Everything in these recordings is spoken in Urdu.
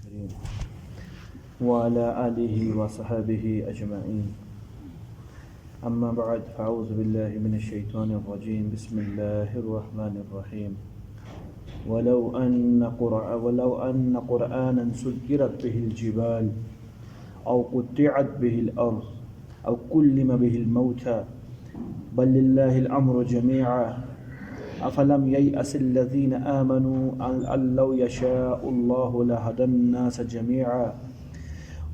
الكريم وعلى آله وصحبه أجمعين. أما بعد فأعوذ بالله من الشيطان الرجيم. بسم الله الرحمن الرحيم. ولو أن قرآنا سيرت به الجبال أو قطعت به الأرض أو كلم به الموتى بل لله الأمر جميعا أفلم ييأس الذين آمنوا أن لو يشاء الله لهدى الناس جميعا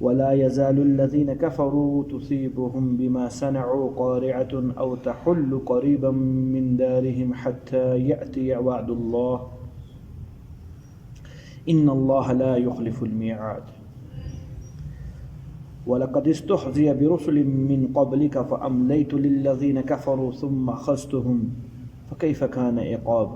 ولا يزال الذين كفروا تصيبهم بما صنعوا قارعة أو تحل قريبا من دارهم حتى يأتي وعد الله إن الله لا يخلف الميعاد. وَلَقَدِ اسْتُهْزِئَ بِرُسُلٍ مِّن قَبْلِكَ فَأَمْلَيْتُ لِلَّذِينَ كَفَرُوا ثُمَّ أَخَذْتُهُمْ فَكَيْفَ كَانَ عِقَابِ.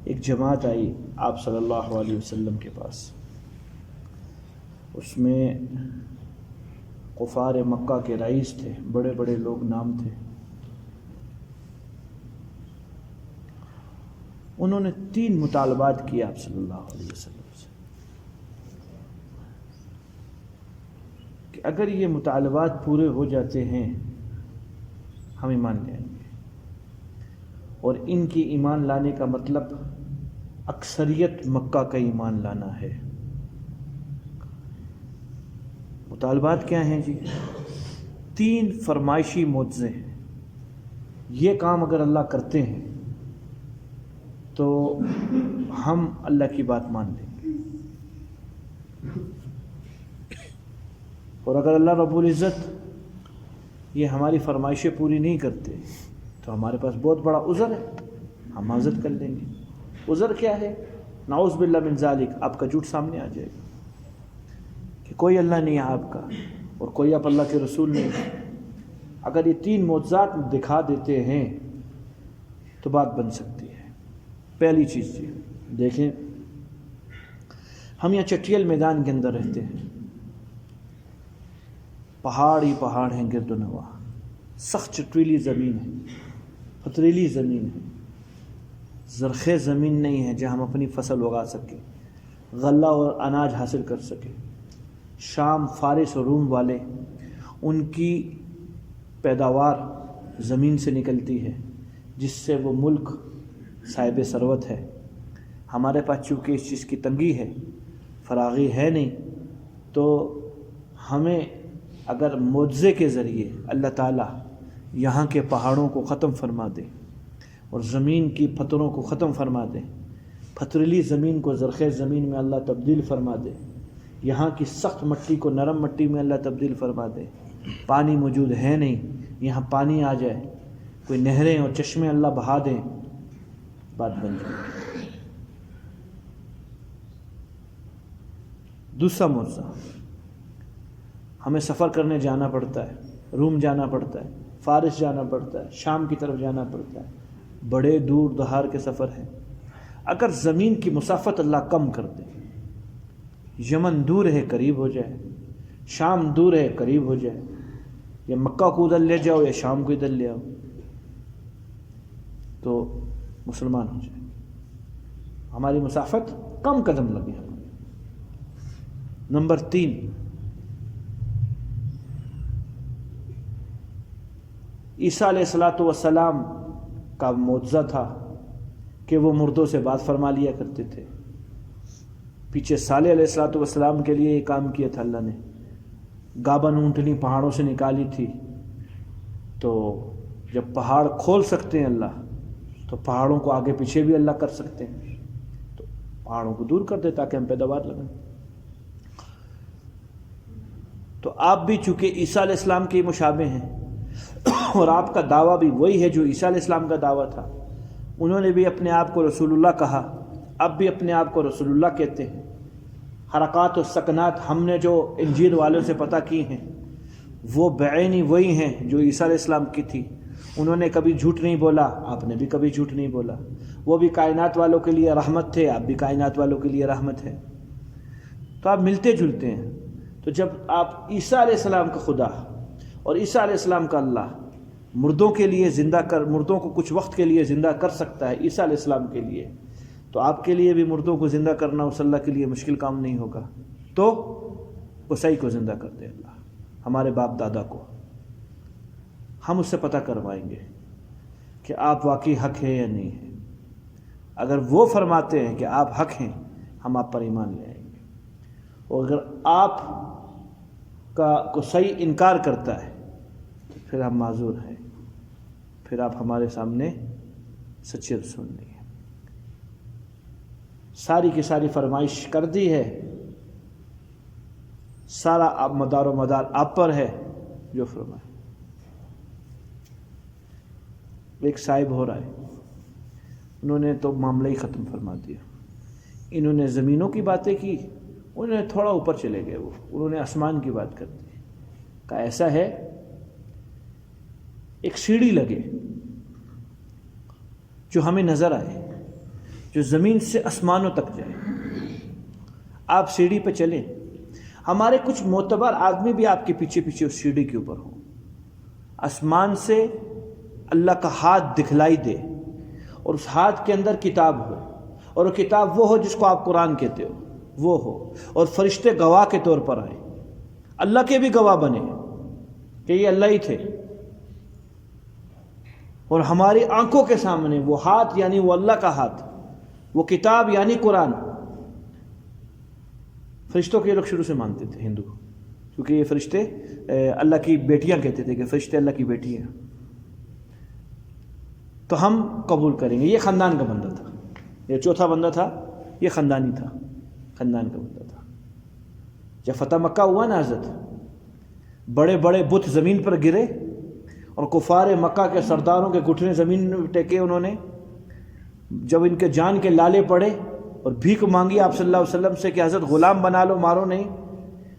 ایک جماعت آئی آپ صلی اللہ علیہ وسلم کے پاس، اس میں کفار مکہ کے رئیس تھے، بڑے بڑے لوگ نام تھے. انہوں نے 3 مطالبات کیے آپ صلی اللہ علیہ وسلم سے کہ اگر یہ مطالبات پورے ہو جاتے ہیں ہم ایمان لے آئیں گے. اور ان کی ایمان لانے کا مطلب اکثریت مکہ کا ایمان لانا ہے. مطالبات کیا ہیں جی؟ 3 فرمائشی معجزے ہیں. یہ کام اگر اللہ کرتے ہیں تو ہم اللہ کی بات مان لیں گے، اور اگر اللہ رب العزت یہ ہماری فرمائشیں پوری نہیں کرتے تو ہمارے پاس بہت بڑا عذر ہے، ہم معذرت کر لیں گے. عذر کیا ہے؟ نعوذ باللہ من ذالک، آپ کا جھوٹ سامنے آ جائے گا کہ کوئی اللہ نہیں ہے آپ کا اور کوئی آپ اللہ کے رسول نہیں ہے. اگر یہ 3 معجزات دکھا دیتے ہیں تو بات بن سکتی ہے. پہلی چیز جی دیکھیں، ہم یہاں چٹیل میدان کے اندر رہتے ہیں، پہاڑ ہی پہاڑ ہیں گرد و نواح، سخت چٹریلی زمین ہے، پتریلی زمین ہے، زرخیز زمین نہیں ہے جہاں ہم اپنی فصل اگا سکیں، غلہ اور اناج حاصل کر سکیں. شام، فارس اور روم والے، ان کی پیداوار زمین سے نکلتی ہے جس سے وہ ملک صاحب ثروت ہے. ہمارے پاس چونکہ اس چیز کی تنگی ہے، فراغی ہے نہیں، تو ہمیں اگر معجزے کے ذریعے اللہ تعالیٰ یہاں کے پہاڑوں کو ختم فرما دے اور زمین کی پتھروں کو ختم فرما دے، پتھریلی زمین کو زرخیز زمین میں اللہ تبدیل فرما دے، یہاں کی سخت مٹی کو نرم مٹی میں اللہ تبدیل فرما دے، پانی موجود ہے نہیں یہاں پانی آ جائے، کوئی نہریں اور چشمے اللہ بہا دیں، بات بن جائے. دوسرا معجزہ، ہمیں سفر کرنے جانا پڑتا ہے، روم جانا پڑتا ہے، فارس جانا پڑتا ہے، شام کی طرف جانا پڑتا ہے، بڑے دور دہار کے سفر ہیں. اگر زمین کی مسافت اللہ کم کر دے، یمن دور ہے قریب ہو جائے، شام دور ہے قریب ہو جائے، یا مکہ کو ادھر لے جاؤ یا شام کو ادھر لے آؤ، تو مسلمان ہو جائے، ہماری مسافت کم قدم لگے ہمیں. نمبر 3، عیسیٰ علیہ السلام کا معجزہ تھا کہ وہ مردوں سے بات فرما لیا کرتے تھے. پیچھے صالح علیہ السلام کے لیے یہ کام کیا تھا اللہ نے. گابن اونٹنی پہاڑوں سے نکالی تھی، تو جب پہاڑ کھول سکتے ہیں اللہ تو پہاڑوں کو آگے پیچھے بھی اللہ کر سکتے ہیں، تو پہاڑوں کو دور کر دے تاکہ ہم پیداوار لگائیں. تو آپ بھی چونکہ عیسیٰ علیہ السلام کے مشابہ ہیں اور آپ کا دعویٰ بھی وہی ہے جو عیسیٰ علیہ السلام کا دعویٰ تھا. انہوں نے بھی اپنے آپ کو رسول اللہ کہا، اب بھی اپنے آپ کو رسول اللہ کہتے ہیں. حرکات و سکنات ہم نے جو انجیل والوں سے پتہ کی ہیں وہ بعینی وہی ہیں جو عیسیٰ علیہ السلام کی تھی. انہوں نے کبھی جھوٹ نہیں بولا، آپ نے بھی کبھی جھوٹ نہیں بولا. وہ بھی کائنات والوں کے لیے رحمت تھے، آپ بھی کائنات والوں کے لیے رحمت ہے. تو آپ ملتے جلتے ہیں. تو جب آپ عیسیٰ علیہ السلام کا خدا اور عیسیٰ علیہ السلام کا اللہ مردوں کے لیے مردوں کو کچھ وقت کے لیے زندہ کر سکتا ہے عیسیٰ علیہ السلام کے لیے، تو آپ کے لیے بھی مردوں کو زندہ کرنا اس اللہ کے لیے مشکل کام نہیں ہوگا۔ تو عیسائی کو زندہ کر دے اللہ، ہمارے باپ دادا کو، ہم اس سے پتہ کروائیں گے کہ آپ واقعی حق ہیں یا نہیں ہیں۔ اگر وہ فرماتے ہیں کہ آپ حق ہیں، ہم آپ پر ایمان لے آئیں گے، اور اگر آپ کو صحیح انکار کرتا ہے تو پھر ہم معذور ہیں، پھر آپ ہمارے سامنے سچے رسول نہیں ہیں۔ ساری کی ساری فرمائش کر دی ہے، سارا مدار و مدار آپ پر ہے، جو فرمائے۔ ایک صاحب ہو رہا ہے، انہوں نے تو معاملہ ہی ختم فرما دیا۔ انہوں نے زمینوں کی باتیں کی، انہوں نے تھوڑا اوپر چلے گئے، انہوں نے آسمان کی بات کر دی۔ کہا ایسا ہے ایک سیڑھی لگے جو ہمیں نظر آئے، جو زمین سے آسمانوں تک جائے، آپ سیڑھی پہ چلیں، ہمارے کچھ معتبر آدمی بھی آپ کے پیچھے پیچھے اس سیڑھی کے اوپر ہوں، آسمان سے اللہ کا ہاتھ دکھلائی دے، اور اس ہاتھ کے اندر کتاب ہو، اور وہ کتاب وہ ہو جس کو آپ قرآن کہتے ہو، وہ ہو، اور فرشتے گواہ کے طور پر آئے، اللہ کے بھی گواہ بنے کہ یہ اللہ ہی تھے، اور ہماری آنکھوں کے سامنے وہ ہاتھ یعنی وہ اللہ کا ہاتھ، وہ کتاب یعنی قرآن۔ فرشتوں کے لوگ شروع سے مانتے تھے ہندو، کیونکہ یہ فرشتے اللہ کی بیٹیاں کہتے تھے کہ فرشتے اللہ کی بیٹی ہیں، تو ہم قبول کریں گے۔ یہ خاندان کا بندہ تھا، یہ چوتھا بندہ تھا، یہ خاندانی تھا، خاندان کا بندہ تھا۔ جب فتح مکہ ہوا نا حضرت، بڑے بڑے بت زمین پر گرے، اور کفار مکہ کے سرداروں کے گھٹنے زمین میں ٹیکے انہوں نے۔ جب ان کے جان کے لالے پڑے اور بھیک مانگی آپ صلی اللہ علیہ وسلم سے کہ حضرت غلام بنا لو، مارو نہیں،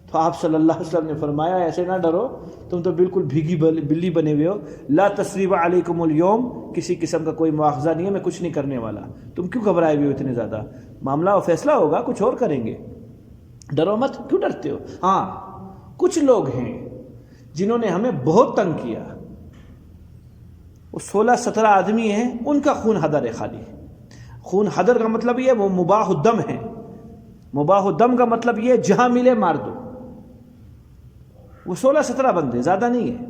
تو آپ صلی اللہ علیہ وسلم نے فرمایا ایسے نہ ڈرو، تم تو بالکل بھیگی بلی بنے ہوئے ہو، لا تثریب علیکم اليوم، کسی قسم کا کوئی مواخذہ نہیں ہے، میں کچھ نہیں کرنے والا، تم کیوں گھبرائے ہوئے ہو اتنے زیادہ؟ معاملہ اور فیصلہ ہوگا، کچھ اور کریں گے، ڈرو مت، کیوں ڈرتے ہو؟ ہاں کچھ لوگ ہیں جنہوں نے ہمیں بہت تنگ کیا، وہ 16-17 آدمی ہیں، ان کا خون حدر ہے خالی۔ خون حدر کا مطلب یہ وہ مباح الدم ہے، مباح الدم کا مطلب یہ جہاں ملے مار دو۔ وہ 16-17 بندے، زیادہ نہیں ہے،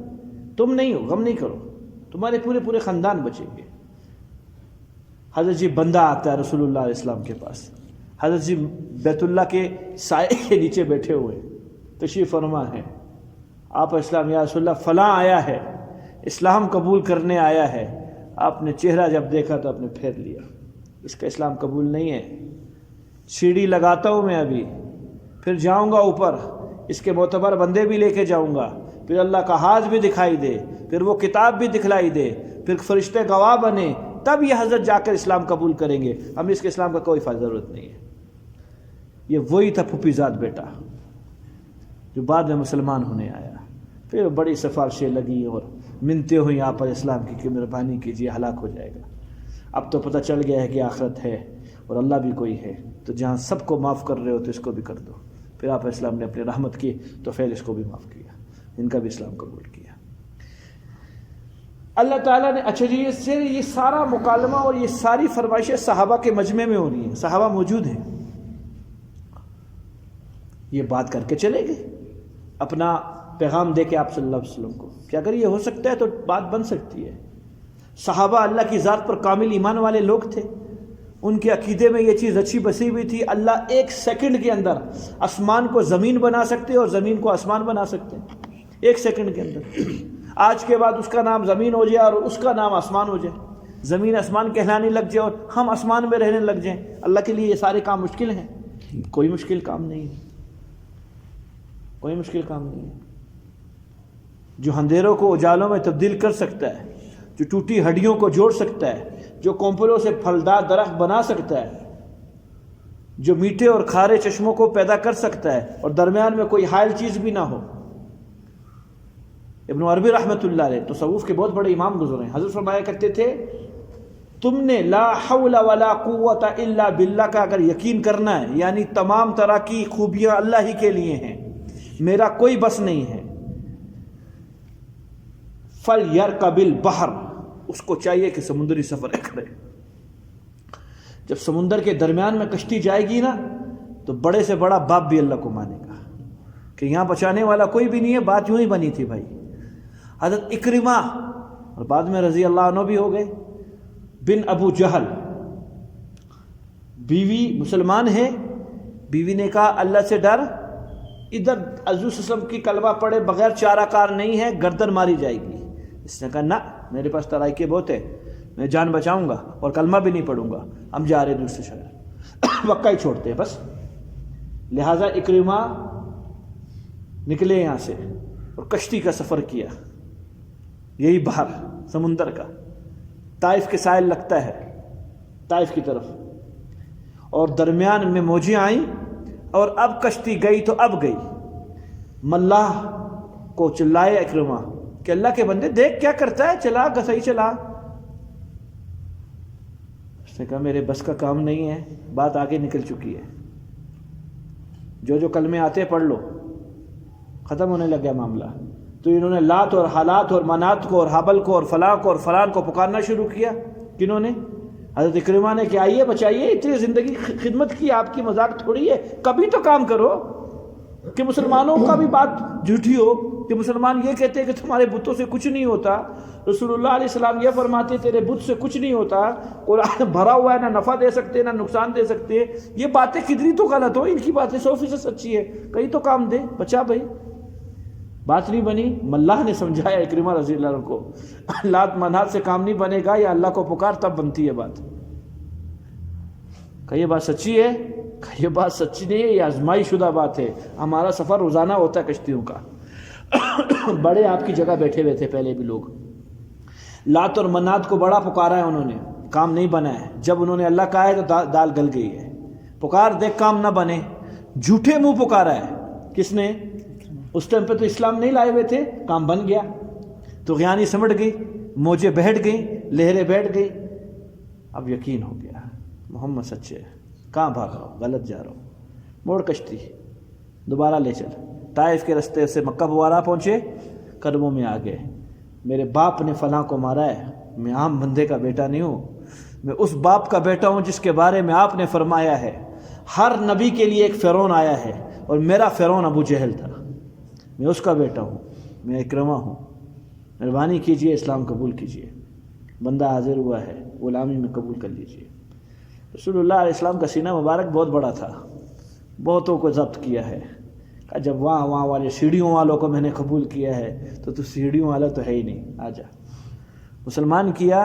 تم نہیں ہو، غم نہیں کرو، تمہارے پورے خاندان بچیں گے۔ حضرت جی بندہ آتا ہے رسول اللہ علیہ السلام کے پاس، حضرت جی بیت اللہ کے سائے کے نیچے بیٹھے ہوئے تشریف فرما ہیں، آپ اسلام یا رسول اللہ فلاں آیا ہے، اسلام قبول کرنے آیا ہے۔ آپ نے چہرہ جب دیکھا تو آپ نے پھیر لیا، اس کا اسلام قبول نہیں ہے، سیڑھی لگاتا ہوں میں ابھی، پھر جاؤں گا اوپر، اس کے معتبر بندے بھی لے کے جاؤں گا، پھر اللہ کا ہاتھ بھی دکھائی دے، پھر وہ کتاب بھی دکھلائی دے، پھر فرشتے گواہ بنے، تب یہ حضرت جا کر اسلام قبول کریں گے، ہمیں اس کے اسلام کا کوئی ضرورت نہیں ہے۔ یہ وہی تھا پھوپھی زاد بیٹا جو بعد میں مسلمان ہونے آیا، پھر بڑی سفارشیں لگی اور منتیں ہوئیں آپ پر اسلام کی کہ مہربانی کیجیے، ہلاک ہو جائے گا۔ اب تو پتہ چل گیا ہے کہ آخرت ہے اور اللہ بھی کوئی ہے، تو جہاں سب کو معاف کر رہے ہو تو اس کو بھی کر دو۔ پھر آپ اسلام نے اپنی رحمت کی تو پھر اس کو بھی معاف کیا، ان کا بھی اسلام قبول کیا۔ اللہ تعالیٰ نے اچھا جی یہ سارا مکالمہ اور یہ ساری فرمائشیں صحابہ کے مجمع میں ہو رہی ہیں، صحابہ موجود ہیں، یہ بات کر کے چلے گئے، اپنا پیغام دے کے آپ صلی اللہ علیہ وسلم کو کہ اگر یہ ہو سکتا ہے تو بات بن سکتی ہے۔ صحابہ اللہ کی ذات پر کامل ایمان والے لوگ تھے، ان کے عقیدے میں یہ چیز اچھی بسی ہوئی تھی، اللہ 1 سیکنڈ کے اندر آسمان کو زمین بنا سکتے اور زمین کو آسمان بنا سکتے، 1 سیکنڈ کے اندر۔ آج کے بعد اس کا نام زمین ہو جائے اور اس کا نام آسمان ہو جائے، زمین آسمان کہلانے لگ جائے اور ہم آسمان میں رہنے لگ جائیں، اللہ کے لیے یہ سارے کام مشکل ہیں؟ کوئی مشکل کام نہیں ہے، کوئی مشکل کام نہیں ہے۔ جو اندھیروں کو اجالوں میں تبدیل کر سکتا ہے، جو ٹوٹی ہڈیوں کو جوڑ سکتا ہے، جو کونپلوں سے پھلدار درخت بنا سکتا ہے، جو میٹھے اور کھارے چشموں کو پیدا کر سکتا ہے اور درمیان میں کوئی حائل چیز بھی نہ ہو۔ ابن عربی رحمۃ اللہ علیہ تصوف کے بہت بڑے امام گزرے ہیں، حضرت فرمایا کرتے تھے تم نے لا حول ولا قوت الا باللہ کا اگر یقین کرنا ہے، یعنی تمام طرح کی خوبیاں اللہ ہی کے لیے ہیں، میرا کوئی بس نہیں ہے، فَلْيَرْكَبِ الْبَحْرَ، اس کو چاہیے کہ سمندری سفر کرے۔ جب سمندر کے درمیان میں کشتی جائے گی نا تو بڑے سے بڑا باپ بھی اللہ کو مانے گا کہ یہاں بچانے والا کوئی بھی نہیں ہے۔ بات یوں ہی بنی تھی بھائی۔ حضرت اکرمہ اور بعد میں رضی اللہ عنہ بھی ہو گئے، بن ابو جہل، بیوی مسلمان ہے، بیوی نے کہا اللہ سے ڈر، ادھر حضور صلی اللہ علیہ وسلم کی کلمہ پڑھے بغیر چارہ کار نہیں ہے، گردن ماری جائے گی۔ اس نے کہا نہ، میرے پاس ترائیکے بہت ہے، میں جان بچاؤں گا اور کلمہ بھی نہیں پڑھوں گا، ہم جا رہے دوسرے شہر، مکہ ہی چھوڑتے ہیں بس۔ لہٰذا اکرمہ نکلے یہاں سے اور کشتی کا سفر کیا، یہی باہر سمندر کا، طائف کے ساحل لگتا ہے، طائف کی طرف، اور درمیان میں موجیں آئیں اور اب کشتی گئی تو اب گئی۔ ملاح کو چلائے اکرمہ کہ اللہ کے بندے دیکھ کیا کرتا ہے، چلا صحیح چلا۔ اس نے کہا میرے بس کا کام نہیں ہے، بات آگے نکل چکی ہے، جو کلمے آتے پڑھ لو، ختم ہونے لگ گیا معاملہ۔ تو انہوں نے لات اور حالات اور منات کو اور حبل کو اور فلاں کو اور فلان کو پکارنا شروع کیا۔ کنہوں نے؟ حضرت اکرمہ نے کہ آئیے بچائیے، اتنی زندگی خدمت کی، آپ کی مذاق تھوڑی ہے، کبھی تو کام کرو۔ کہ مسلمانوں کا بھی بات جھوٹی ہو کہ مسلمان یہ کہتے ہیں کہ تمہارے بتوں سے کچھ نہیں ہوتا، رسول اللہ علیہ السلام یہ فرماتے تیرے بت سے کچھ نہیں ہوتا، قرآن بھرا ہوا ہے، نہ نفع دے سکتے نہ نقصان دے سکتے۔ یہ باتیں کدھری تو غلط ہو، ان کی باتیں 100% سچی ہے، کہیں تو کام دے، بچا بھائی۔ بات نہیں بنی، ملاح نے سمجھایا اکرمہ رضی اللہ عنہ کو، لات منات سے کام نہیں بنے گا، یا اللہ کو پکار تب بنتی ہے بات۔ کہ یہ بات سچی ہے؟ کہ یہ بات سچی نہیں ہے، یہ آزمائی شدہ بات ہے، ہمارا سفر روزانہ ہوتا ہے کشتیوں کا۔ بڑے آپ کی جگہ بیٹھے ہوئے تھے پہلے بھی لوگ، لات اور منات کو بڑا پکارا ہے انہوں نے، کام نہیں بنا ہے۔ جب انہوں نے اللہ کہا ہے تو دال گل گئی ہے۔ پکار دیکھ کام نہ بنے، جھوٹے منہ پکارا ہے۔ کس نے؟ اس ٹائم پہ تو اسلام نہیں لائے ہوئے تھے، کام بن گیا، تو غیانی سمٹ گئی، موجیں بیٹھ گئیں، لہریں بیٹھ گئی، اب یقین ہو گیا محمد سچے ہے۔ کہاں بھاگ رہا ہوں؟ غلط جا رہا ہوں، موڑ کشتی، دوبارہ لے چل۔ طائف کے رستے سے مکہ بوارا پہنچے، قدموں میں آ گئے، میرے باپ نے فلاں کو مارا ہے، میں عام بندے کا بیٹا نہیں ہوں، میں اس باپ کا بیٹا ہوں جس کے بارے میں آپ نے فرمایا ہے ہر نبی کے لیے ایک فرعون آیا ہے، اور میرا فرعون ابو جہل تھا، میں اس کا بیٹا ہوں، میں اکرمہ ہوں، مہربانی کیجئے اسلام قبول کیجئے۔ بندہ حاضر ہوا ہے، غلامی میں قبول کر لیجئے۔ رسول اللہ علیہ السلام کا سینہ مبارک بہت بڑا تھا، بہتوں کو ضبط کیا ہے۔ جب وہاں والے سیڑھیوں والوں کو میں نے قبول کیا ہے تو سیڑھیوں والا تو ہے ہی نہیں، آ جا۔ مسلمان کیا۔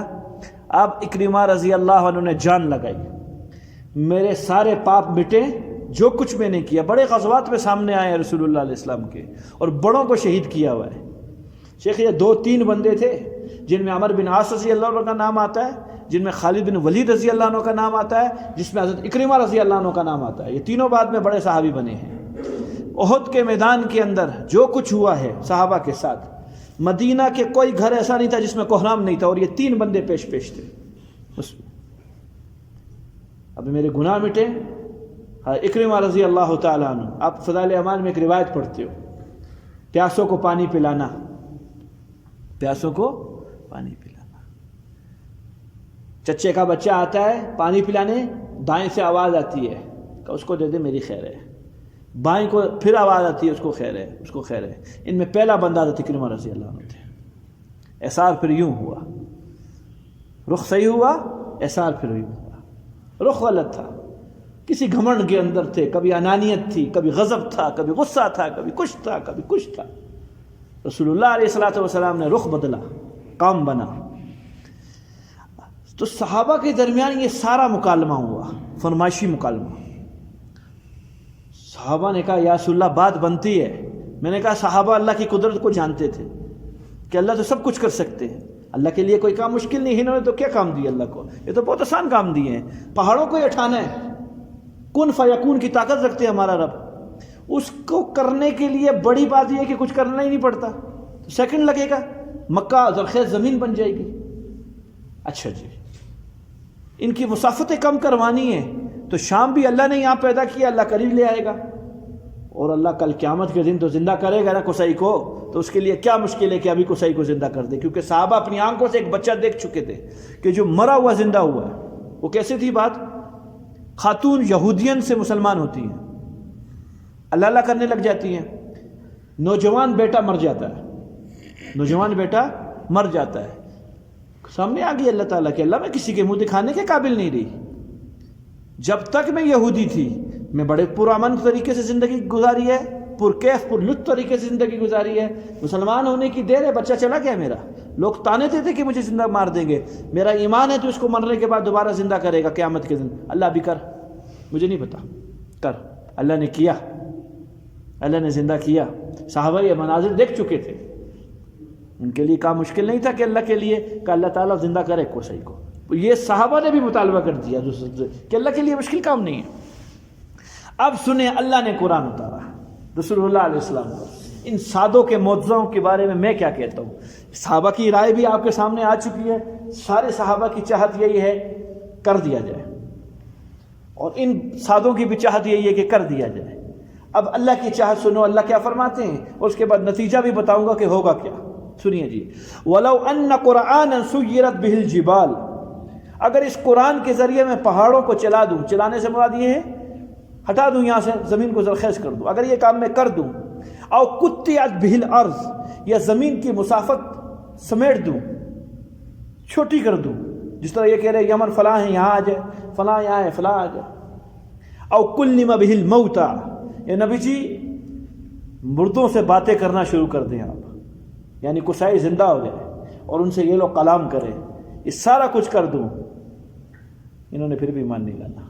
اب اکرمہ رضی اللہ عنہ نے جان لگائی، میرے سارے پاپ مٹے، جو کچھ میں نے کیا۔ بڑے غزوات میں سامنے آئے ہیں رسول اللہ علیہ السلام کے، اور بڑوں کو شہید کیا ہوا ہے۔ شیخ یہ 2-3 بندے تھے جن میں عمر بن عاص رضی اللہ عنہ کا نام آتا ہے، جن میں خالد بن ولید رضی اللہ عنہ کا نام آتا ہے، جس میں حضرت اکرمہ رضی اللہ عنہ کا نام آتا ہے۔ یہ تینوں بعد میں بڑے صحابی بنے ہیں۔ احد کے میدان کے اندر جو کچھ ہوا ہے صحابہ کے ساتھ، مدینہ کے کوئی گھر ایسا نہیں تھا جس میں کوہرام نہیں تھا، اور یہ 3 بندے پیش تھے اس میں۔ اب میرے گناہ مٹے۔ اکرمہ رضی اللہ تعالیٰ عنہ، آپ فضائل اعمال میں ایک روایت پڑھتے ہو، پیاسوں کو پانی پلانا، پیاسوں کو پانی پلانا۔ چچے کا بچہ آتا ہے پانی پلانے، دائیں سے آواز آتی ہے کہ اس کو دے دے میری خیر ہے، بائیں کو پھر آواز آتی ہے اس کو خیر ہے، اس کو خیر ہے۔ ان میں پہلا بندہ حضرت اکرمہ رضی اللہ عنہ تھے۔ احسار پھر یوں ہوا، رخ صحیح ہوا، احسار پھر یوں ہوا۔ رخ غلط تھا، کسی گھمنڈ کے اندر تھے، کبھی انانیت تھی، کبھی غضب تھا، کبھی غصہ تھا، کبھی کچھ تھا، کبھی کچھ تھا۔ رسول اللہ علیہ السلام نے رخ بدلا، کام بنا۔ تو صحابہ کے درمیان یہ سارا مکالمہ ہوا، فرمائشی مکالمہ۔ صحابہ نے کہا یا رسول اللہ بات بنتی ہے۔ میں نے کہا صحابہ اللہ کی قدرت کو جانتے تھے کہ اللہ تو سب کچھ کر سکتے ہیں، اللہ کے لیے کوئی کام مشکل نہیں ہے۔ انہوں نے تو کیا کام دیے اللہ کو؟ یہ تو بہت آسان کام دیے ہیں، پہاڑوں کو یہ اٹھانا ہے۔ کن فیکون کی طاقت رکھتے ہیں ہمارا رب، اس کو کرنے کے لیے بڑی بات یہ ہے کہ کچھ کرنا ہی نہیں پڑتا، تو سیکنڈ لگے گا، مکہ زرخیز زمین بن جائے گی۔ اچھا جی، ان کی مسافتیں کم کروانی ہیں تو شام بھی اللہ نے یہاں پیدا کیا، اللہ قریب لے آئے گا۔ اور اللہ کل قیامت کے دن تو زندہ کرے گا نا قصی کو، تو اس کے لیے کیا مشکل ہے کہ ابھی قصی کو زندہ کر دے، کیونکہ صحابہ اپنی آنکھوں سے ایک بچہ دیکھ چکے تھے کہ جو مرا ہوا زندہ ہوا ہے۔ وہ کیسے تھی بات؟ خاتون یہودین سے مسلمان ہوتی ہیں، اللہ اللہ کرنے لگ جاتی ہیں، نوجوان بیٹا مر جاتا ہے، نوجوان بیٹا مر جاتا ہے، سامنے آ گئی اللہ تعالیٰ کہ اللہ میں کسی کے منہ دکھانے کے قابل نہیں رہی، جب تک میں یہودی تھی میں بڑے پرامن طریقے سے زندگی گزاری ہے، پرکیف پرلطف طریقے سے زندگی گزاری ہے، مسلمان ہونے کی دیر ہے بچہ چلا گیا میرا، لوگ تانے دیتے کہ مجھے زندہ مار دیں گے، میرا ایمان ہے تو اس کو مرنے کے بعد دوبارہ زندہ کرے گا قیامت کے دن، اللہ بھی کر، مجھے نہیں پتا، کر۔ اللہ نے کیا، اللہ نے زندہ کیا۔ صحابہ یہ مناظر دیکھ چکے تھے، ان کے لیے کام مشکل نہیں تھا کہ اللہ کے لیے کہ اللہ تعالیٰ زندہ کرے قصی کو، یہ صحابہ نے بھی مطالبہ کر دیا کہ اللہ کے لیے مشکل کام نہیں ہے۔ اب سنیں اللہ نے قرآن اتارا رسول اللہ علیہ السلام کو، ان سادوں کے معجزوں کے بارے میں میں کیا کہتا ہوں؟ صحابہ کی رائے بھی آپ کے سامنے آ چکی ہے، سارے صحابہ کی چاہت یہی ہے کر دیا جائے، اور ان سادوں کی بھی چاہت یہی ہے کہ کر دیا جائے۔ اب اللہ کی چاہت سنو، اللہ کیا فرماتے ہیں، اور اس کے بعد نتیجہ بھی بتاؤں گا کہ ہوگا کیا۔ سنیے جی، وَلَوْ أَنَّ قُرْآنًا سُيِّرَتْ بِهِ الْجِبَالُ، اگر اس قرآن کے ذریعے میں پہاڑوں کو چلا دوں، چلانے سے مراد یہ ہے ہٹا دوں، یہاں سے زمین کو زرخیز کر دوں، اگر یہ کام میں کر دوں، او قطعت بہ الارض، یا زمین کی مسافت سمیٹ دوں، چھوٹی کر دوں، جس طرح یہ کہہ رہے یمن فلاں ہے یہاں آ جائے، فلاں یہاں ہے فلاں آ جائے، او کلم بہ الموتى، یا نبی جی مردوں سے باتیں کرنا شروع کر دیں آپ، یعنی قصی زندہ ہو جائے اور ان سے یہ لوگ کلام کریں، یہ سارا کچھ کر دوں، انہوں نے پھر بھی ایمان نہیں لانا،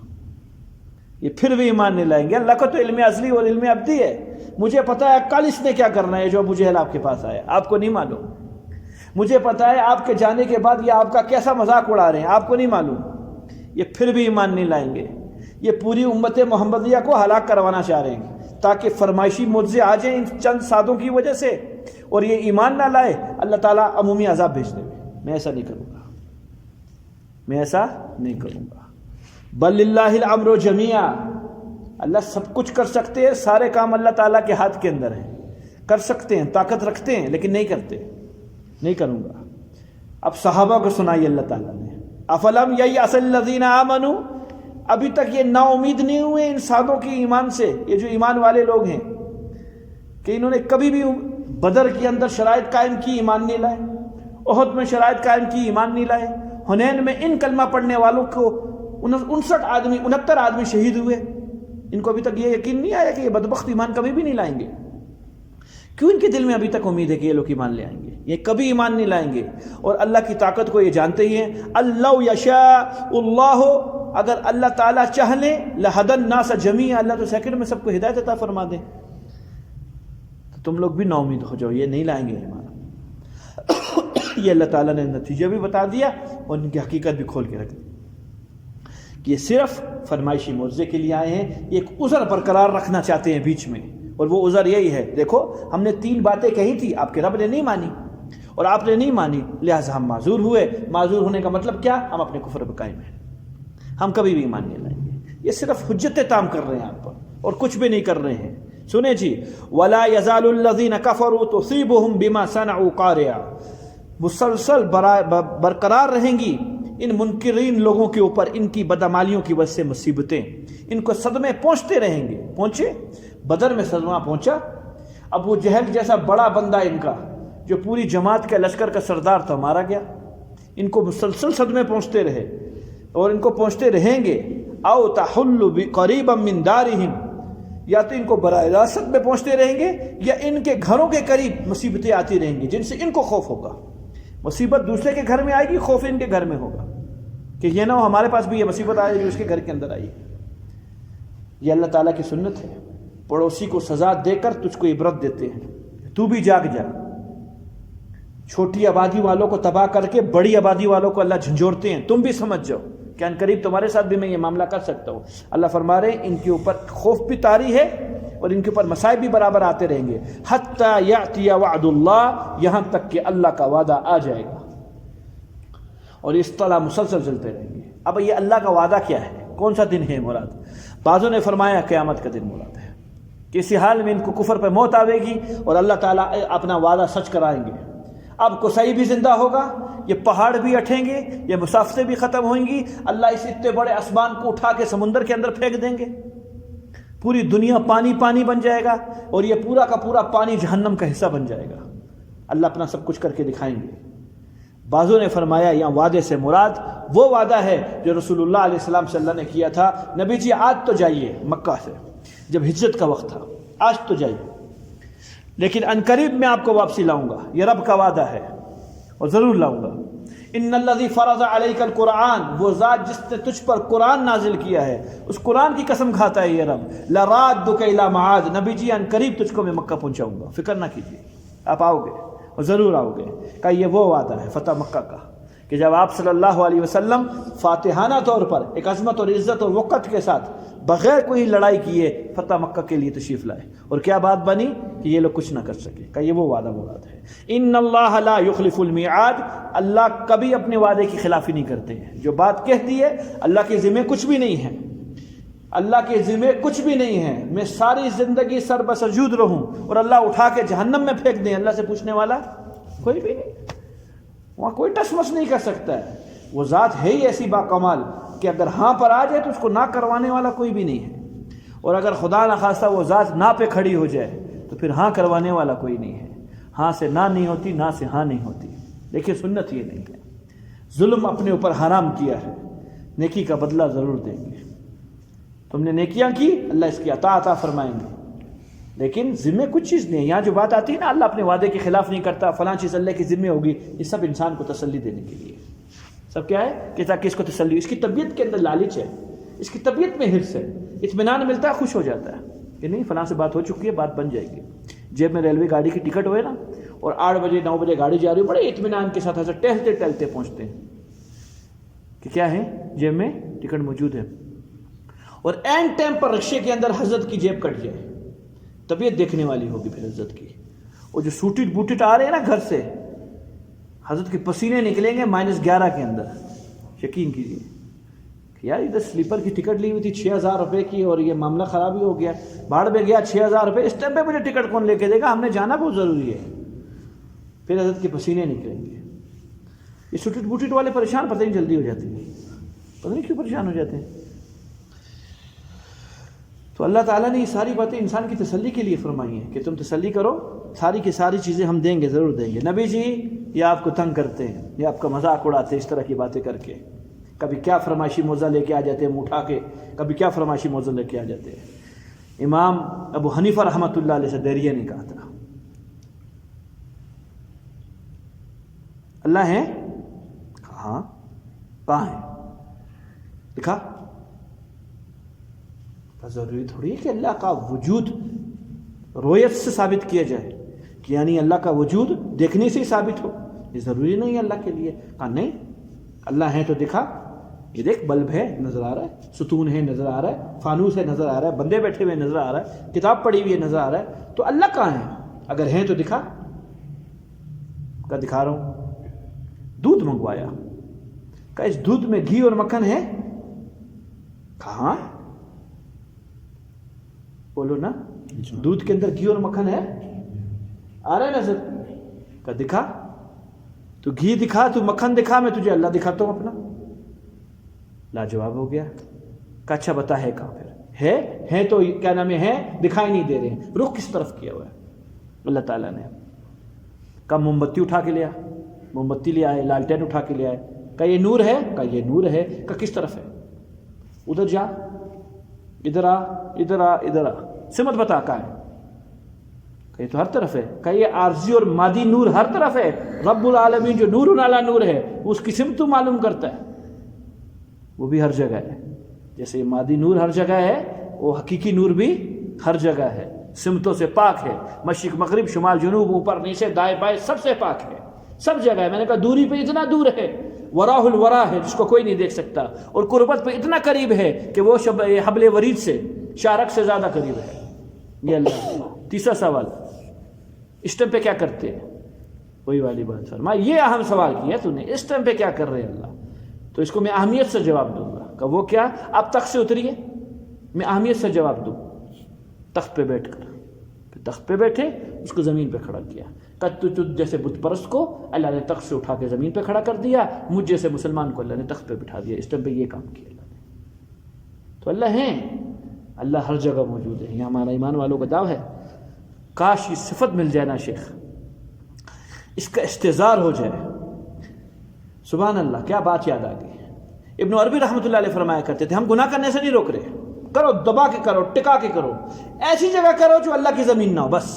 یہ پھر بھی ایمان نہیں لائیں گے۔ اللہ کا تو علم ازلی اور علم ابدی ہے، مجھے پتا ہے کل اس نے کیا کرنا ہے جو ابو جہل آپ کے پاس آیا، آپ کو نہیں معلوم، مجھے پتا ہے آپ کے جانے کے بعد یہ آپ کا کیسا مذاق اڑا رہے ہیں، آپ کو نہیں معلوم، یہ پھر بھی ایمان نہیں لائیں گے، یہ پوری امت محمدیہ کو ہلاک کروانا چاہ رہے ہیں تاکہ فرمائشی معجزے آ جائیں ان چند سادوں کی وجہ سے، اور یہ ایمان نہ لائے، اللہ تعالیٰ عمومی عذاب بھیج دے گا۔ میں ایسا نہیں کروں گا، میں ایسا نہیں کروں گا۔ بل للہ الامر جمیعا، اللہ سب کچھ کر سکتے ہیں، سارے کام اللہ تعالیٰ کے ہاتھ کے اندر ہیں، کر سکتے ہیں، طاقت رکھتے ہیں، لیکن نہیں کرتے، نہیں کروں گا۔ اب صحابہ کو سنائی اللہ تعالیٰ نے، افلم ییأس الذین آمنوا، ابھی تک یہ نا امید نہیں ہوئے ان سادوں کی ایمان سے، یہ جو ایمان والے لوگ ہیں کہ انہوں نے کبھی بھی بدر کے اندر شرائط قائم کی، ایمان نہیں لائے، احد میں شرائط قائم کی، ایمان نہیں لائے، حنین میں ان کلمہ پڑھنے والوں کو 69 آدمی شہید ہوئے، ان کو ابھی تک یہ یقین نہیں آیا کہ یہ بدبخت ایمان کبھی بھی نہیں لائیں گے۔ کیوں ان کے دل میں ابھی تک امید ہے کہ یہ لوگ ایمان لے آئیں گے؟ یہ کبھی ایمان نہیں لائیں گے، اور اللہ کی طاقت کو یہ جانتے ہی ہیں۔ اللہ یشاء اللہ، اگر اللہ تعالیٰ چاہ لے، لہدی الناس جمیعا، اللہ تو سیکنڈ میں سب کو ہدایت عطا فرما دے، تو تم لوگ بھی نا امید ہو جاؤ، یہ نہیں لائیں گے ایمان۔ یہ اللہ تعالیٰ نے نتیجہ بھی بتا دیا اور ان کی حقیقت بھی کھول کے رکھ دی کہ یہ صرف فرمائشی معجزے کے لیے آئے ہیں، یہ ایک عذر برقرار رکھنا چاہتے ہیں بیچ میں، اور وہ عذر یہی ہے، دیکھو ہم نے 3 باتیں کہی تھی، آپ کے رب نے نہیں مانی اور آپ نے نہیں مانی، لہٰذا ہم معذور ہوئے۔ معذور ہونے کا مطلب کیا؟ ہم اپنے کفر پہ قائم ہیں، ہم کبھی بھی ایمان نہیں لائیں گے۔ یہ صرف حجت تام کر رہے ہیں آپ پر اور کچھ بھی نہیں کر رہے ہیں۔ سنیں جی، وَلَا يَزَالُ الَّذِينَ كَفَرُوا تُصِيبُهُمْ بِمَا صَنَعُوا قَارِعَةً، مسلسل برقرار رہیں گی ان منکرین لوگوں کے اوپر ان کی بدعمالیوں کی وجہ سے مصیبتیں، ان کو صدمے پہنچتے رہیں گے۔ پہنچے، بدر میں صدمہ پہنچا، ابو جہل جیسا بڑا بندہ ان کا جو پوری جماعت کے لشکر کا سردار تھا، مارا گیا۔ ان کو مسلسل صدمے پہنچتے رہے اور ان کو پہنچتے رہیں گے۔ او تحل قریبا من دارہم، یا تو ان کو براہ راست صدمے پہنچتے رہیں گے، یا ان کے گھروں کے قریب مصیبتیں آتی رہیں گی جن سے ان کو خوف ہوگا۔ مصیبت دوسرے کے گھر میں آئے گی، خوف ان کے گھر میں ہوگا کہ یہ نہ ہو ہمارے پاس بھی یہ مصیبت آئے گی اس کے گھر کے اندر آئی۔ یہ اللہ تعالیٰ کی سنت ہے، پڑوسی کو سزا دے کر تجھ کو عبرت دیتے ہیں، تو بھی جاگ جا۔ چھوٹی آبادی والوں کو تباہ کر کے بڑی آبادی والوں کو اللہ جھنجھوڑتے ہیں، تم بھی سمجھ جاؤ کہ ان قریب تمہارے ساتھ بھی میں یہ معاملہ کر سکتا ہوں۔ اللہ فرما رہے ہیں ان کے اوپر خوف بھی طاری ہے اور ان کے اوپر مصائب بھی برابر آتے رہیں گے، حتی یأتی وعد اللہ، یہاں تک کہ اللہ کا وعدہ آ جائے گا، اور اس طرح مسلسل چلتے رہیں گے۔ اب یہ اللہ کا وعدہ کیا ہے، کون سا دن ہے مراد؟ بعضوں نے فرمایا قیامت کا دن مراد ہے، کسی حال میں ان کو کفر پہ موت آئے گی اور اللہ تعالیٰ اپنا وعدہ سچ کرائیں گے. اب قصی بھی زندہ ہوگا، یہ پہاڑ بھی اٹھیں گے، یہ مسافتیں بھی ختم ہوئیں گی، اللہ اس اتنے بڑے آسمان کو اٹھا کے سمندر کے اندر پھینک دیں گے، پوری دنیا پانی پانی بن جائے گا اور یہ پورا کا پورا پانی جہنم کا حصہ بن جائے گا. اللہ اپنا سب کچھ کر کے دکھائیں گے. بعضوں نے فرمایا یہاں وعدے سے مراد وہ وعدہ ہے جو رسول اللہ علیہ السلام سے اللہ نے کیا تھا، نبی جی آج تو جائیے مکہ سے، جب ہجرت کا وقت تھا، آج تو جائیے، لیکن عنقریب میں آپ کو واپسی لاؤں گا، یہ رب کا وعدہ ہے اور ضرور لاؤں گا. ان الذی فرض علیک القرآن، وہ ذات جس نے تجھ پر قرآن نازل کیا ہے، اس قرآن کی قسم کھاتا ہے یہ رب. لرادک الی معاد، نبی جی عنقریب تجھ کو میں مکہ پہنچاؤں گا، فکر نہ کیجیے، آپ آؤ گے اور ضرور آؤ گے. کہ یہ وہ وعدہ ہے فتح مکہ کا کہ جب آپ صلی اللہ علیہ وسلم فاتحانہ طور پر ایک عظمت اور عزت اور وقت کے ساتھ بغیر کوئی لڑائی کیے فتح مکہ کے لیے تشریف لائے، اور کیا بات بنی کہ یہ لوگ کچھ نہ کر سکے. کہ یہ وہ وعدہ مراد ہے. ان اللہ لا یخلف المیعاد، اللہ کبھی اپنے وعدے کی خلافی نہیں کرتے ہیں. جو بات کہہ دی ہے اللہ کے ذمہ کچھ بھی نہیں ہے، اللہ کے ذمہ کچھ بھی نہیں ہے. میں ساری زندگی سر بسجود رہوں اور اللہ اٹھا کے جہنم میں پھینک دیں، اللہ سے پوچھنے والا کوئی بھی نہیں، وہاں کوئی ٹس مس نہیں کر سکتا ہے. وہ ذات ہے ہی ایسی باکمال کہ اگر ہاں پر آ جائے تو اس کو نہ کروانے والا کوئی بھی نہیں ہے، اور اگر خدا نخواستہ وہ ذات نہ پہ کھڑی ہو جائے تو پھر ہاں کروانے والا کوئی نہیں ہے. ہاں سے نہ نہیں ہوتی، نہ سے ہاں نہیں ہوتی. دیکھیے سنت یہ نہیں ہے، ظلم اپنے اوپر حرام کیا ہے، نیکی کا بدلہ ضرور دیں گے. تم نے نیکیاں کی، اللہ اس کی عطا فرمائیں گے، لیکن ذمہ کچھ چیز نہیں ہے. یہاں جو بات آتی ہے نا اللہ اپنے وعدے کے خلاف نہیں کرتا، فلاں چیز اللہ کی ذمہ ہوگی، یہ سب انسان کو تسلی دینے کے لیے. سب کیا ہے کہ تاکہ اس کو تسلی، اس کی طبیعت کے اندر لالچ ہے، اس کی طبیعت میں حرص ہے، اطمینان ملتا ہے، خوش ہو جاتا ہے کہ نہیں فلاں سے بات ہو چکی ہے، بات بن جائے گی. جیب میں ریلوے گاڑی کی ٹکٹ ہوئے نا اور 8 بجے 9 بجے گاڑی جا رہی ہے، بڑے اطمینان کے ساتھ ایسے ٹہلتے ٹہلتے پہنچتے ہیں کہ کیا ہے جیب میں ٹکٹ موجود ہے، اور این ٹائم پر رکشے کے اندر حضرت کی جیب کٹ جائے، طبیعت دیکھنے والی ہوگی پھر حضرت کی. اور جو سوٹڈ بوٹڈ آ رہے ہیں نا گھر سے، حضرت کے پسینے نکلیں گے -11 کے اندر. یقین کیجیے کہ یار ادھر سلیپر کی ٹکٹ لی ہوئی تھی 6000 روپے کی اور یہ معاملہ خراب ہی ہو گیا، بھاڑ میں گیا 6000 روپے، اس ٹائم پہ مجھے ٹکٹ کون لے کے دے گا، ہم نے جانا بہت ضروری ہے. پھر حضرت کے پسینے نکلیں گے. یہ سوٹڈ بوٹڈ والے پریشان پتہ نہیں جلدی ہو جاتے ہیں، پتہ نہیں کیوں پریشان ہو جاتے ہیں. تو اللہ تعالیٰ نے یہ ساری باتیں انسان کی تسلی کے لیے فرمائی ہیں کہ تم تسلی کرو، ساری کی ساری چیزیں ہم دیں گے، ضرور دیں گے. نبی جی یہ آپ کو تنگ کرتے ہیں، یہ آپ کا مذاق اڑاتے ہیں اس طرح کی باتیں کر کے. کبھی کیا فرمائشی موضوع لے کے آ جاتے ہیں منہ اٹھا کے، کبھی کیا فرمائشی موضوع لے کے آ جاتے ہیں. امام ابو حنیفہ رحمۃ اللہ علیہ سے دیریہ نے کہا تھا اللہ ہے، ہاں کہاں ہے، دکھا. ضروری تھوڑی ہے کہ اللہ کا وجود رویت سے ثابت کیا جائے کہ یعنی اللہ کا وجود دیکھنے سے ہی ثابت ہو، یہ ضروری نہیں ہے اللہ کے لیے. کہا نہیں اللہ ہے تو دکھا، یہ دیکھ بلب ہے نظر آ رہا ہے، ستون ہے نظر آ رہا ہے، فانوس ہے نظر آ رہا ہے، بندے بیٹھے ہوئے نظر آ رہا ہے، کتاب پڑھی ہوئی ہے نظر آ رہا ہے، تو اللہ کہاں ہے؟ اگر ہیں تو دکھا. کہا دکھا رہا ہوں. دودھ منگوایا، کہا اس دودھ میں گھی اور مکھن ہے؟ کہاں؟ بولو نا، دودھ کے اندر گھی اور مکھن ہے، آ رہا ہے نظر؟ کہا دکھا. تو گھی دکھا، تو مکھن دکھا، میں تجھے اللہ دکھاتا ہوں اپنا. لاجواب ہو گیا. کہا اچھا بتا ہے کہاں؟ پھر ہے تو کیا نام ہے دکھائی نہیں دے رہے ہیں، رخ کس طرف کیا ہوا ہے؟ اللہ تعالیٰ نے کہا موم بتی اٹھا کے لیا، موم بتی لے آئے، لالٹین اٹھا کے لے آئے. کہا یہ نور ہے؟ کہا یہ نور ہے. کہا کس طرف ہے؟ ادھر جا، ادھر آ، ادھر آ، ادھر آ، سمت بتا کہاں ہے؟ کہ یہ تو ہر طرف ہے. کہ یہ عارضی اور مادی نور ہر طرف ہے، رب العالمین جو نور علی نور ہے اس کی سمت تو معلوم کرتا ہے، وہ بھی ہر جگہ ہے. جیسے یہ مادی نور ہر جگہ ہے، وہ حقیقی نور بھی ہر جگہ ہے، سمتوں سے پاک ہے، مشرق مغرب شمال جنوب اوپر نیچے دائیں بائیں سب سے پاک ہے، سب جگہ ہے. میں نے کہا دوری پہ اتنا دور ہے، وراہ الورا ہے جس کو کوئی نہیں دیکھ سکتا، اور قربت پہ اتنا قریب ہے کہ وہ حبل ورید سے شارک سے زیادہ قریب ہے. یہ اللہ. تیسرا سوال اس ٹائم پہ کیا کرتے ہیں؟ وہی والی بات فرما، یہ اہم سوال کیا تو نے، اس ٹائم پہ کیا کر رہے ہیں اللہ؟ تو اس کو میں اہمیت سے جواب دوں گا کہ وہ کیا اب تک سے اتریے، میں اہمیت سے جواب دوں. تخت پہ بیٹھ کر، پھر تخت پہ بیٹھے اس کو زمین پہ کھڑا کیا. تجھ جیسے بت پرست کو اللہ نے تخت سے اٹھا کے زمین پہ کھڑا کر دیا، مجھ جیسے مسلمان کو اللہ نے تخت پہ بٹھا دیا. اس ٹائم پہ یہ کام کیا اللہ نے. تو اللہ ہیں، اللہ ہر جگہ موجود ہے. یہ ہمارا ایمان والوں کا دعویٰ ہے. کاش یہ صفت مل جائے نا شیخ، اس کا استظہار ہو جائے. سبحان اللہ، کیا بات یاد آ گئی. ابن عربی رحمۃ اللہ علیہ فرمایا کرتے تھے ہم گناہ کرنے سے نہیں روک رہے، کرو، دبا کے کرو، ٹکا کے کرو، ایسی جگہ کرو جو اللہ کی زمین نہ ہو. بس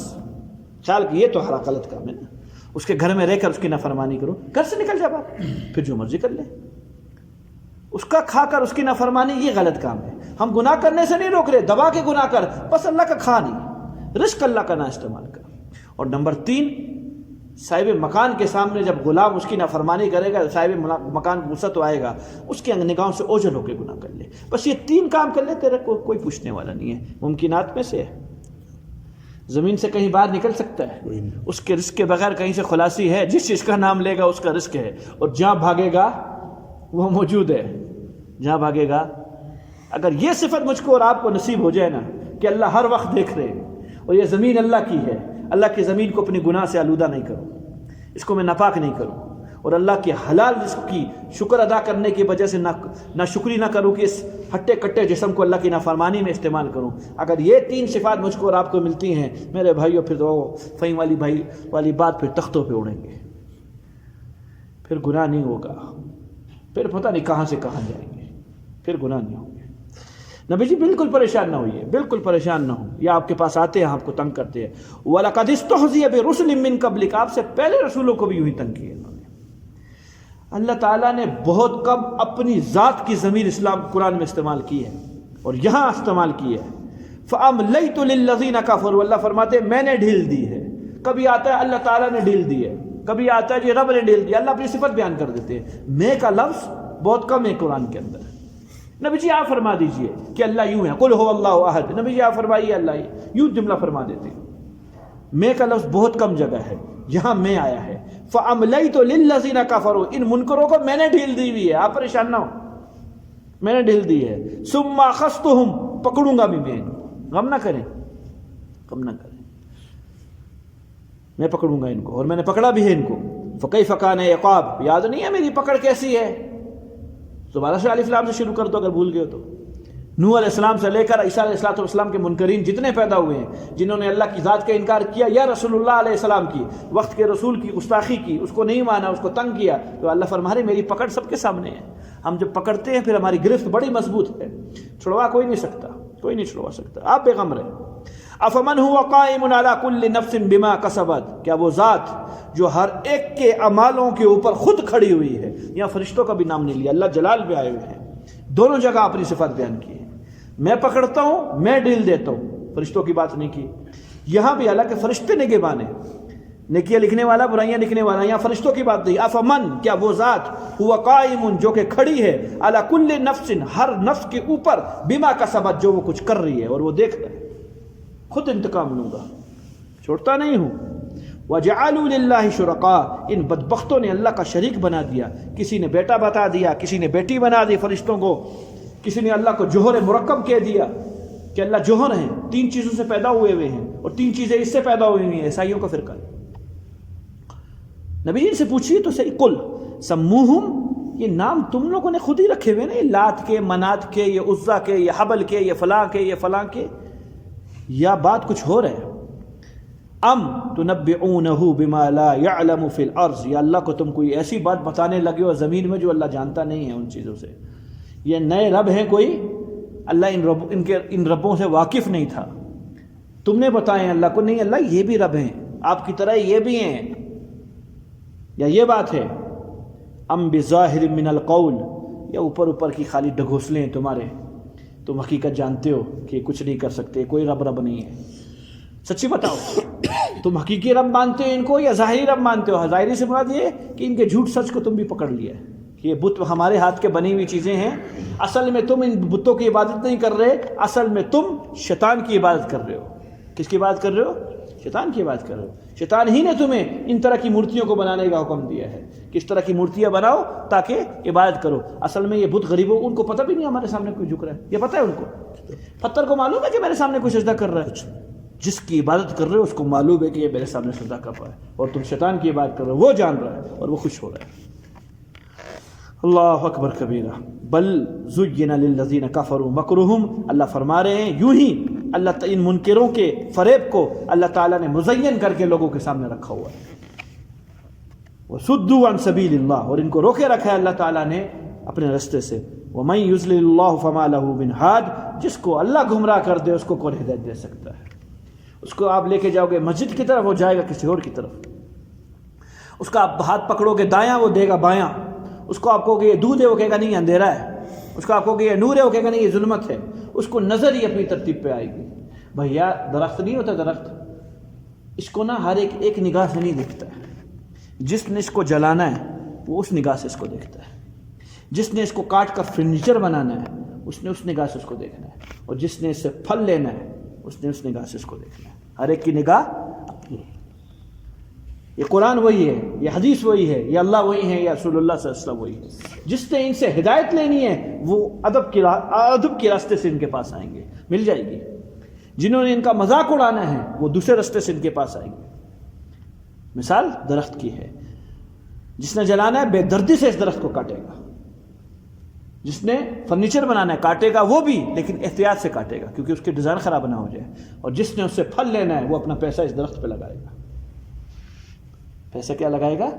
خیال کہ یہ تو ہرا غلط کام ہے نا. اس کے گھر میں رہ کر اس کی نافرمانی کرو، گھر سے نکل جا باپ، پھر جو مرضی کر لے. اس کا کھا کر اس کی نافرمانی، یہ غلط کام ہے. ہم گناہ کرنے سے نہیں روک رہے، دبا کے گناہ کر، بس اللہ کا کھا نہیں، رزق اللہ کا نہ استعمال کر. اور نمبر 3، صاحب مکان کے سامنے جب غلام اس کی نافرمانی کرے گا، صاحب مکان غصہ تو آئے گا، اس کے نگاہوں سے اوجھل ہو کے گناہ کر لے. بس یہ 3 کام کر لے، تیرے کو کوئی پوچھنے والا نہیں ہے. ممکنات میں سے ہے. زمین سے کہیں باہر نکل سکتا ہے، اس کے رزق کے بغیر کہیں سے خلاصی ہے. جس چیز کا نام لے گا اس کا رزق ہے، اور جہاں بھاگے گا وہ موجود ہے. جہاں بھاگے گا. اگر یہ صفت مجھ کو اور آپ کو نصیب ہو جائے نا کہ اللہ ہر وقت دیکھ رہے، اور یہ زمین اللہ کی ہے، اللہ کی زمین کو اپنی گناہ سے آلودہ نہیں کروں، اس کو میں ناپاک نہیں کروں، اور اللہ کے حلال رزق کی شکر ادا کرنے کی وجہ سے نہ شکری نہ کروں کہ اس ہٹے کٹے جسم کو اللہ کی نافرمانی میں استعمال کروں. اگر یہ 3 صفات مجھ کو اور آپ کو ملتی ہیں میرے بھائیوں، پھر تو فہیم والی بات پھر تختوں پہ اڑیں گے. پھر گناہ نہیں ہوگا، پھر پتہ نہیں کہاں سے کہاں جائیں گے، پھر گناہ نہیں ہوں گے. نبی جی بالکل پریشان نہ ہوئیے، بالکل پریشان نہ ہوں. یہ آپ کے پاس آتے ہیں، آپ کو تنگ کرتے ہیں. وَلَقَدِ اسْتُهْزِئَ بِرُسُلٍ مِّن قَبْلِكَ، آپ سے پہلے رسولوں کو بھی یوں ہی تنگ کیے انہوں نے. اللہ تعالیٰ نے بہت کم اپنی ذات کی ضمیر اسلام قرآن میں استعمال کی ہے، اور یہاں استعمال کی ہے. فَأَمْلَيْتُ لِلَّذِينَ كَفَرُوا، اللہ فرماتے ہیں میں نے ڈھیل دی ہے. کبھی آتا ہے اللہ تعالیٰ نے ڈھیل دی ہے، کبھی آتا ہے جی رب نے ڈھیل دی. اللہ اپنی صفت بیان کر دیتے ہیں. میں کا لفظ بہت کم ہے قرآن کے اندر. نبی جی آپ فرما دیجئے کہ اللہ یوں ہے، قُلْ هُوَ اللَّهُ أَحَدٌ. نبی جی آپ فرمائیے اللہ یوں جملہ فرما دیتے ہیں. میں کا لفظ بہت کم جگہ ہے، یہاں میں آیا ہے. فَأَمْلَيْتُ لِلَّذِينَ كَفَرُوا، ان منکروں کو میں نے ڈھیل دی ہوئی ہے. آپ پریشان نہ ہو، میں نے ڈھیل دی ہے. ثُمَّ أَخَذْتُهُمْ، پکڑوں گا بھی میں ان کو. غم نہ کریں، غم نہ کریں، میں پکڑوں گا ان کو، اور میں نے پکڑا بھی ہے ان کو. فَكَيْفَ كَانَ عِقَابِ، یاد نہیں ہے میری پکڑ کیسی ہے؟ دوبارہ سے الف لام سے شروع کر دو اگر بھول گئے تو. نوح علیہ السلام سے لے کر عیسیٰ علیہ السلام کے منکرین جتنے پیدا ہوئے ہیں، جنہوں نے اللہ کی ذات کا انکار کیا یا رسول اللہ علیہ السلام کی، وقت کے رسول کی گستاخی کی، اس کو نہیں مانا، اس کو تنگ کیا، تو اللہ فرما رہے میری پکڑ سب کے سامنے ہے. ہم جب پکڑتے ہیں پھر ہماری گرفت بڑی مضبوط ہے، چھڑوا کوئی نہیں سکتا، کوئی نہیں چھڑوا سکتا. آپ بے غم رہے. افمن هو قائم على كل نفس بما كسبت، کیا وہ ذات جو ہر ایک کے اعمالوں کے اوپر خود کھڑی ہوئی ہے. یہاں فرشتوں کا بھی نام نہیں لیا، اللہ جلال بھی آئے ہوئے ہیں. دونوں جگہ اپنی صفات بیان کی ہے. میں پکڑتا ہوں، میں ڈھیل دیتا ہوں، فرشتوں کی بات نہیں کی. یہاں بھی اللہ کے فرشتے نگہبان ہیں، نیکیاں لکھنے والا، برائیاں لکھنے والا. یہاں فرشتوں کی بات نہیں. افمن، کیا وہ ذات، ہوا قائم، جو کہ کھڑی ہے، علی کل نفس، ہر نفس کے اوپر، بما کسبت، جو وہ کچھ کر رہی ہے اور وہ دیکھ رہا ہے. خود انتقام لوں گا، چھوڑتا نہیں ہوں. وَجَعَلُوا لِلَّهِ شُرَكَاءَ، ان بدبختوں نے اللہ کا شریک بنا دیا. کسی نے بیٹا بتا دیا، کسی نے بیٹی بنا دی فرشتوں کو، کسی نے اللہ کو جوہر مرکب کہہ دیا کہ اللہ جوہر ہیں، 3 چیزوں سے پیدا ہوئے ہوئے ہیں، اور 3 چیزیں اس سے پیدا ہوئی ہوئی ہیں. عیسائیوں کا فرقہ. نبی جی سے پوچھیے تو صحیح. قل سموہم، یہ نام تم لوگوں نے خود ہی رکھے ہوئے نا، یہ لات کے، منات کے، یہ عزا کے، یہ حبل کے، یہ فلاں کے، یہ فلاں کے، یا بات کچھ ہو رہا ہے؟ ام تنبئونہ بما لا يعلم فی الارض، یا اللہ کو تم کوئی ایسی بات بتانے لگے ہو زمین میں جو اللہ جانتا نہیں ہے ان چیزوں سے. یہ نئے رب ہیں کوئی، اللہ ان ربوں سے واقف نہیں تھا، تم نے بتائے اللہ کو. نہیں، اللہ یہ بھی رب ہیں آپ کی طرح، یہ بھی ہیں، یا یہ بات ہے. ام بظاہر من القول، یا اوپر کی خالی ڈھگوسلے ہیں تمہارے، تم حقیقت جانتے ہو کہ کچھ نہیں کر سکتے، کوئی رب نہیں ہے. سچی بتاؤ، تم حقیقی رب مانتے ہو ان کو یا ظاہری رب مانتے ہو؟ ظاہری سے مراد یہ کہ ان کے جھوٹ سچ کو تم بھی پکڑ لیا ہے کہ یہ بت ہمارے ہاتھ کے بنی ہوئی چیزیں ہیں. اصل میں تم ان بتوں کی عبادت نہیں کر رہے، اصل میں تم شیطان کی عبادت کر رہے ہو. کس کی عبادت کر رہے ہو؟ شیطان کی عبادت کر رہے ہو. شیطان ہی نے تمہیں ان طرح کی مورتیوں کو بنانے کا حکم دیا ہے کہ اس طرح کی مورتیاں بناؤ تاکہ عبادت کرو. اصل میں یہ بت غریبوں ان کو پتہ بھی نہیں ہمارے سامنے کوئی جھک رہا ہے. یہ پتہ ہے ان کو؟ پتھر کو معلوم ہے کہ میرے سامنے کوئی سجدہ کر رہا ہے. جس کی عبادت کر رہے ہو اس کو معلوم ہے کہ یہ میرے سامنے سجدہ کر رہا ہے, اور تم شیطان کی عبادت کر رہے ہو, وہ جان رہا ہے اور وہ خوش ہو رہا ہے. اللہ اکبر کبیرہ. بل زین للذین کفروا مکرہم, اللہ فرما رہے ہیں یوں ہی اللہ ان منکروں کے فریب کو اللہ تعالیٰ نے مزین کر کے لوگوں کے سامنے رکھا ہوا ہے. وصدوا عن سبیل اللہ, اور ان کو روکے رکھا ہے اللہ تعالیٰ نے اپنے راستے سے. ومن یضلل اللہ فما لہ من ہاد, جس کو اللہ گمراہ کر دے اس کو کون ہدایت دے سکتا ہے. اس کو آپ لے کے جاؤ گے مسجد کی طرف, وہ جائے گا کسی اور کی طرف. اس کا آپ ہاتھ پکڑو گے دایاں, وہ دے گا بایاں. اس کو آپ کہو گے یہ دودھ ہے, وہ کہے گا نہیں اندھیرا ہے. اس کو آپ کہو گے یہ نور ہے, وہ کہے گا نہیں یہ ظلمت ہے. اس کو نظر ہی اپنی ترتیب پہ آئے گی. بھیا درخت نہیں ہوتا درخت, اس کو نا ہر ایک نگاہ سے نہیں دیکھتا ہے. جس نے اس کو جلانا ہے وہ اس نگاہ سے اس کو دیکھتا ہے. جس نے اس کو کاٹ کر فرنیچر بنانا ہے اس نے اس نگاہ سے اس کو دیکھنا ہے, اور جس نے اس سے پھل لینا ہے اس نے اس نگاہ سے اس کو دیکھنا ہے. ہر ایک کی نگاہ اپنی ہے. یہ قرآن وہی ہے, یہ حدیث وہی ہے, یہ اللہ وہی ہے, یہ رسول اللہ صلی اللہ علیہ وسلم وہی ہے. جس نے ان سے ہدایت لینی ہے وہ ادب کے راستے سے ان کے پاس آئیں گے, مل جائے گی. جنہوں نے ان کا مذاق اڑانا ہے وہ دوسرے راستے سے ان کے پاس آئیں گے. مثال درخت کی ہے, جس نے جلانا ہے بے دردی سے اس درخت کو کاٹے گا. جس نے فرنیچر بنانا ہے کاٹے گا وہ بھی, لیکن احتیاط سے کاٹے گا کیونکہ اس کے ڈیزائن خراب نہ ہو جائے. اور جس نے اس سے پھل لینا ہے وہ اپنا پیسہ اس درخت پہ لگائے گا. پیسہ کیا لگائے گا؟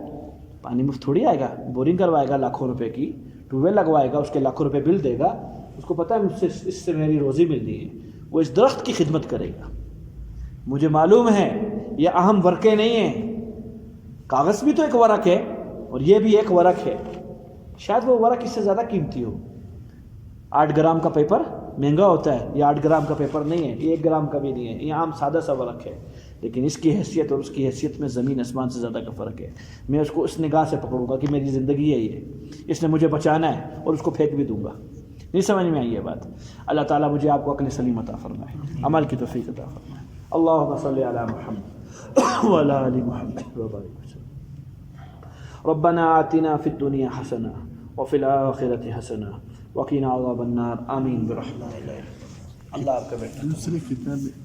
پانی مفت تھوڑی آئے گا. بورنگ کروائے گا لاکھوں روپے کی, ٹیوب ویل لگوائے گا, اس کے لاکھوں روپے بل دے گا. اس کو پتہ ہے مجھ سے اس سے میری روزی ملنی ہے. وہ اس درخت کی خدمت کرے گا. مجھے معلوم ہے یہ اہم ورقے نہیں ہیں. کاغذ بھی تو ایک ورق ہے اور یہ بھی ایک ورق ہے. شاید وہ ورق اس سے زیادہ قیمتی ہو. 8 گرام کا پیپر مہنگا ہوتا ہے, یہ 8 گرام کا پیپر نہیں ہے, یہ 1 گرام کا بھی نہیں ہے, یہ عام سادہ سا ورق ہے. لیکن اس کی حیثیت اور اس کی حیثیت میں زمین آسمان سے زیادہ کا فرق ہے. میں اس کو اس نگاہ سے پکڑوں گا کہ میری زندگی ہے یہ, اس نے مجھے بچانا ہے, اور اس کو پھینک بھی دوں گا. نہیں سمجھ میں آئی یہ بات؟ اللہ تعالیٰ مجھے آپ کو عقل سلیم عطا فرمائے, عمل کی توفیق عطا فرمائے. اللہم صلی علی محمد وعلی آل محمد وبارک وسلم. ربنا آتنا فی الدنیا حسنہ وفی الآخرۃ حسنہ وقنا عذاب النار. آمین برحمتک. اللہ آپ کا بیٹا.